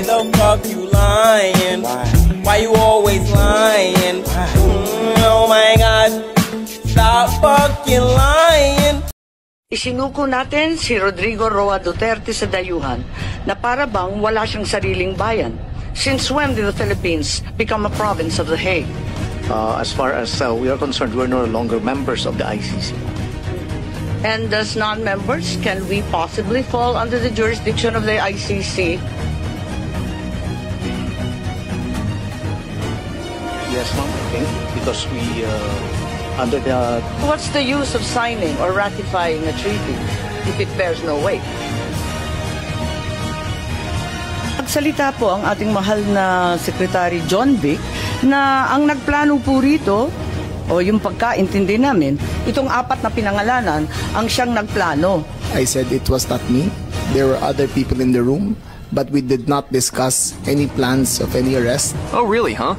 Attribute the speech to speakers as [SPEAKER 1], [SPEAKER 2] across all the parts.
[SPEAKER 1] Why the fuck you lying? Why you always lying? Oh my God, stop fucking lying.
[SPEAKER 2] Isinuko natin si Rodrigo Roa Duterte sa dayuhan na para bang wala siyang sariling bayan. Since when did the Philippines become a province of The Hague?
[SPEAKER 3] As far as we are concerned, we're no longer members of the ICC.
[SPEAKER 2] And as non-members, can we possibly fall under the jurisdiction of the ICC?
[SPEAKER 3] Yes, ma'am, I think, because we, under the...
[SPEAKER 2] What's the use of signing or ratifying a treaty if it bears no weight? Nagsalita po ang ating mahal na Secretary John Vic na ang nagplano po rito, o yung pagkaintindi namin, itong 4 na pinangalanan ang siyang nagplano.
[SPEAKER 4] I said it was not me. There were other people in the room, but we did not discuss any plans of any arrest.
[SPEAKER 5] Oh, really, huh?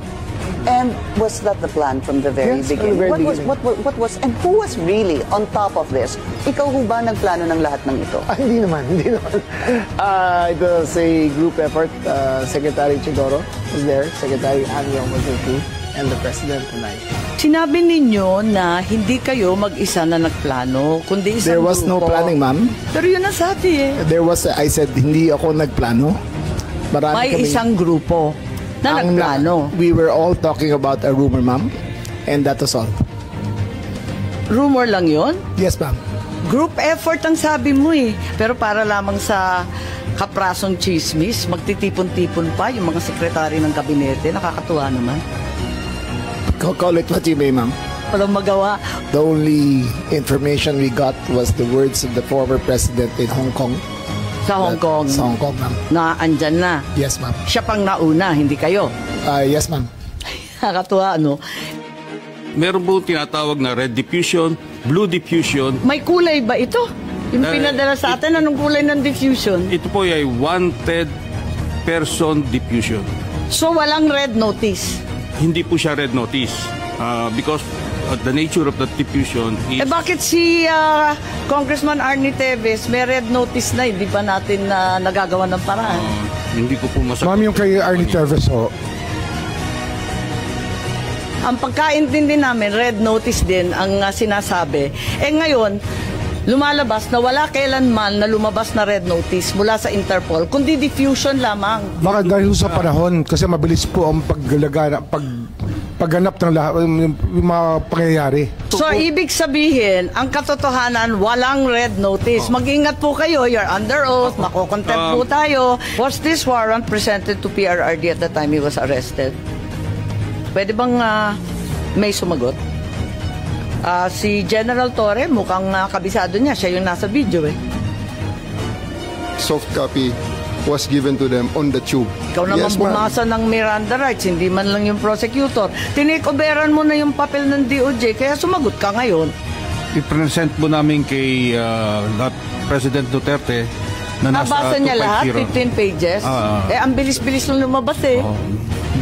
[SPEAKER 6] And was that the plan from the very beginning? What was, and who was really on top of this? Ikaw ho ba nagplano ng lahat ng ito?
[SPEAKER 4] Hindi naman. It was a group effort. Secretary Chidoro was there, Secretary Aniong was there too, and the President and I.
[SPEAKER 2] Sinabi ninyo na hindi kayo mag-isa na nagplano, kundi isang
[SPEAKER 4] There was
[SPEAKER 2] grupo.
[SPEAKER 4] no planning, ma'am.
[SPEAKER 2] Pero yun ang sabi eh.
[SPEAKER 4] I said, hindi ako nagplano.
[SPEAKER 2] May isang grupo na nagplano.
[SPEAKER 4] We were all talking about a rumor, ma'am, and that was all.
[SPEAKER 2] Rumor lang yun?
[SPEAKER 4] Yes, ma'am.
[SPEAKER 2] Group effort ang sabi mo eh. Pero para lamang sa kaprasong chismis, magtitipon-tipon pa yung mga sekretary ng kabinete. Nakakatuwa naman.
[SPEAKER 4] Call it what you may, ma'am.
[SPEAKER 2] Walang magawa.
[SPEAKER 4] The only information we got was the words of the former president in Hong Kong.
[SPEAKER 2] Sa Hong Kong?
[SPEAKER 4] Sa Hong Kong, ma'am.
[SPEAKER 2] Na andyan na?
[SPEAKER 4] Yes, ma'am.
[SPEAKER 2] Siya pang nauna, hindi kayo?
[SPEAKER 4] Yes, ma'am.
[SPEAKER 2] Nakakatuwa, ano?
[SPEAKER 7] Meron po tinatawag na red diffusion, blue diffusion.
[SPEAKER 2] May kulay ba ito? Yung pinadala sa atin, anong kulay ng diffusion?
[SPEAKER 7] Ito po ay wanted person diffusion.
[SPEAKER 2] So walang red notice?
[SPEAKER 7] Hindi po siya red notice. Because the nature of the diffusion is...
[SPEAKER 2] bakit si Congressman Arnie Teves may red notice na, hindi pa natin nagagawa ng paraan?
[SPEAKER 7] Hindi ko po masagot.
[SPEAKER 8] Ma'am, yung kay Arnie Teves,
[SPEAKER 2] Ang pagkaintindi namin, red notice din ang sinasabi. Ngayon, lumalabas na wala kailanman na lumabas na red notice mula sa Interpol, kundi diffusion lamang.
[SPEAKER 8] Baka dahil sa panahon, kasi mabilis po ang pagganap ng lahat, yung mga pangyayari.
[SPEAKER 2] So, ibig sabihin, ang katotohanan, walang red notice. Mag-ingat po kayo, you're under oath, makokontempt po tayo. Was this warrant presented to PRRD at the time he was arrested? Pwede bang may sumagot? Si General Torre, mukhang kabisado niya. Siya yung nasa video eh.
[SPEAKER 9] Soft copy was given to them on the tube.
[SPEAKER 2] Ikaw naman bumasa ng Miranda rights, hindi man lang yung prosecutor. Tinikoberan mo na yung papel ng DOJ, kaya sumagot ka ngayon.
[SPEAKER 7] I-present po namin kay President Duterte na nasa 250.
[SPEAKER 2] Nabasa niya lahat, 15 pages. Ang bilis-bilis lang lumabas eh.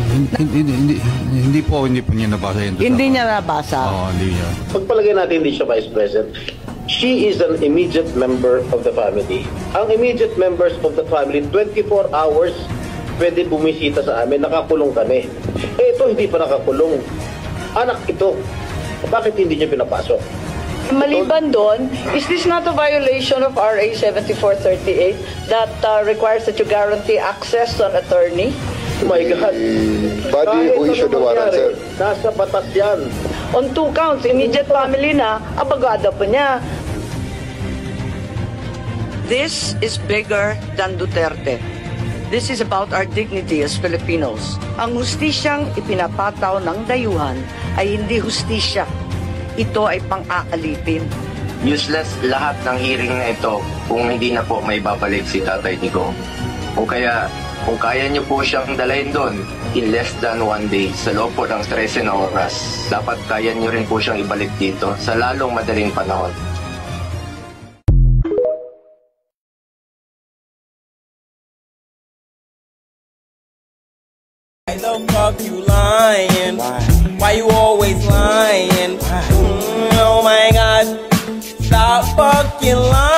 [SPEAKER 7] Hindi po niya nabasa yun.
[SPEAKER 2] Hindi niya nabasa.
[SPEAKER 7] Hindi niya.
[SPEAKER 10] Pagpalagay natin hindi siya Vice President, she is an immediate member of the family. Ang immediate members of the family, 24 hours pwede bumisita sa amin, nakakulong kami. Ito hindi pa nakakulong. Anak ito. Bakit hindi niya pinapasok?
[SPEAKER 2] Maliban doon, is this not a violation of RA 7438 that requires that you guarantee access to an attorney?
[SPEAKER 10] Oh my God.
[SPEAKER 9] Body who issued the warrant, sir?
[SPEAKER 10] Nasa batas yan.
[SPEAKER 2] On 2 counts, immediate family na, abagada pa niya. This is bigger than Duterte. This is about our dignity as Filipinos. Ang hustisyang ipinapataw ng dayuhan ay hindi hustisya. Ito ay pang-aalipin.
[SPEAKER 11] Useless lahat ng hearing na ito kung hindi na po may babalik si Tatay Digong. Kung kaya niyo po siyang dalahin doon in less than 1 day sa loob po ng 13 na oras, dapat kaya niyo rin po siyang ibalik dito sa lalong madaling panahon.
[SPEAKER 1] Why the fuck you lying? Why you always lying? Oh my God, stop fucking lying.